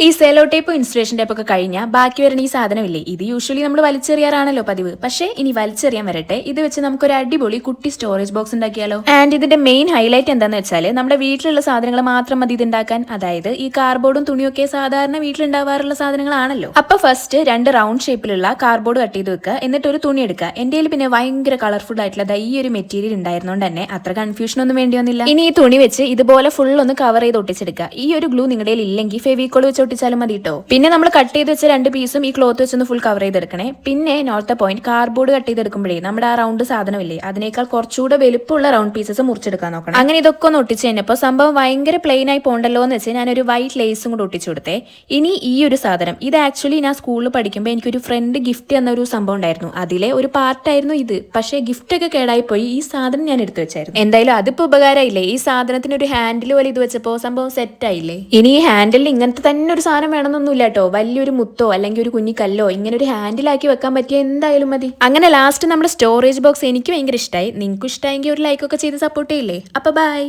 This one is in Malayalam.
ഈ സെലോ ടേപ്പ് ഇൻസുലേഷൻ ടേപ്പ് ഒക്കെ കഴിഞ്ഞാൽ ബാക്കി വരുന്ന ഈ സാധനമില്ലേ, ഇത് യൂഷ്വലി നമ്മൾ വലിച്ചെറിയാറാണല്ലോ പതിവ്. പക്ഷേ ഇനി വലിച്ചെറിയാൻ വരട്ടെ, ഇത് വെച്ച് നമുക്കൊരു അടിപൊളി കുട്ടി സ്റ്റോറേജ് ബോക്സ് ഉണ്ടാക്കിയാലോ. ആൻഡ് ഇതിന്റെ മെയിൻ ഹൈലൈറ്റ് എന്താണെന്ന് വെച്ചാൽ നമ്മുടെ വീട്ടിലുള്ള സാധനങ്ങൾ മാത്രം മതി ഇത് ഉണ്ടാക്കാൻ. അതായത് ഈ കാർഡ്ബോർഡും തുണിയൊക്കെ സാധാരണ വീട്ടിലുണ്ടാവാറുള്ള സാധനങ്ങളാണല്ലോ. അപ്പൊ ഫസ്റ്റ് 2 റൗണ്ട് ഷേപ്പിലുള്ള കാർഡ്ബോർഡ് കട്ട് ചെയ്ത് വെക്കുക, എന്നിട്ട് ഒരു തുണി എടുക്കുക. എന്റെ പിന്നെ ഭയങ്കര കളർഫുൾ ആയിട്ടുള്ള ഈ ഒരു മെറ്റീരിയൽ ഉണ്ടായിരുന്നോണ്ട് തന്നെ അത്ര കൺഫ്യൂഷൻ ഒന്നും വേണ്ടി വന്നില്ല. ഇനി ഈ തുണി വെച്ച് ഇതുപോലെ ഫുൾ ഒന്ന് കവർ ചെയ്ത് ഒട്ടിച്ചെടുക്കുക. ഈ ഒരു ഗ്ലൂ നിങ്ങളുടെ ഇല്ലെങ്കിൽ ഫെവിക്കോൾ വെച്ച് ഒട്ടിച്ചാലും മതി കേട്ടോ. പിന്നെ നമ്മൾ കട്ട് ചെയ്ത് വെച്ച 2 പീസും ഈ ക്ലോത്ത് വെച്ചൊന്ന് ഫുൾ കവർ ചെയ്തെടുക്കണേ. പിന്നെ നോർത്ത് പോയിന്റ് കാർഡ്ബോർഡ് കട്ട് ചെയ്തെടുക്കുമ്പോഴേ നമ്മുടെ ആ റൗണ്ട് സാധനമില്ലേ, അതിനേക്കാൾ കുറച്ചുകൂടെ വലുപ്പമുള്ള റൗണ്ട് പീസസ് മുറിച്ചെടുക്കാൻ നോക്കണം. അങ്ങനെ ഇതൊക്കെ ഒന്ന് ഒട്ടിച്ച് കഴിഞ്ഞപ്പോൾ സംഭവം ഭയങ്കര പ്ലെയിൻ ആയി പോണ്ടല്ലോ എന്ന് വെച്ച് ഞാനൊരു വൈറ്റ് ലേസും കൂടെ ഒട്ടിച്ചു കൊടുത്തേ. ഇനി ഈ ഒരു സാധനം, ഇത് ആക്ച്വലി ഞാൻ സ്കൂളിൽ പഠിക്കുമ്പോൾ എനിക്കൊരു ഫ്രണ്ട് ഗിഫ്റ്റ് എന്നൊരു സംഭവം ഉണ്ടായിരുന്നു. അതിലെ ഒരു പാർട്ടായിരുന്നു ഇത്. പക്ഷേ ഗിഫ്റ്റ് ഒക്കെ കേടായി പോയി. ഈ സാധനം ഞാൻ എടുത്തു വെച്ചായിരുന്നു. എന്തായാലും അതിപ്പോ ഉപകാരമില്ലേ. ഈ സാധനത്തിന് ഒരു ഹാൻഡിൽ പോലെ ഇത് വെച്ചപ്പോൾ സംഭവം സെറ്റ് ആയില്ലേ. ഇനി ഈ ഹാൻഡിലിൽ ഇങ്ങനത്തെ തന്നെ ഒരു സാധനം വേണമെന്നൊന്നുമില്ല കേട്ടോ. വലിയൊരു മുത്തോ അല്ലെങ്കിൽ ഒരു കുഞ്ഞിക്കല്ലോ ഇങ്ങനെ ഒരു ഹാൻഡിലാക്കി വെക്കാൻ പറ്റിയ എന്തായാലും മതി. അങ്ങനെ ലാസ്റ്റ് നമ്മുടെ സ്റ്റോറേജ് ബോക്സ് എനിക്ക് ഭയങ്കര ഇഷ്ടമായി. നിങ്ങൾക്ക് ഇഷ്ടമായെങ്കിൽ ഒരു ലൈക്കൊക്കെ ചെയ്ത് സപ്പോർട്ട് ചെയ്യില്ലേ. അപ്പൊ ബൈ.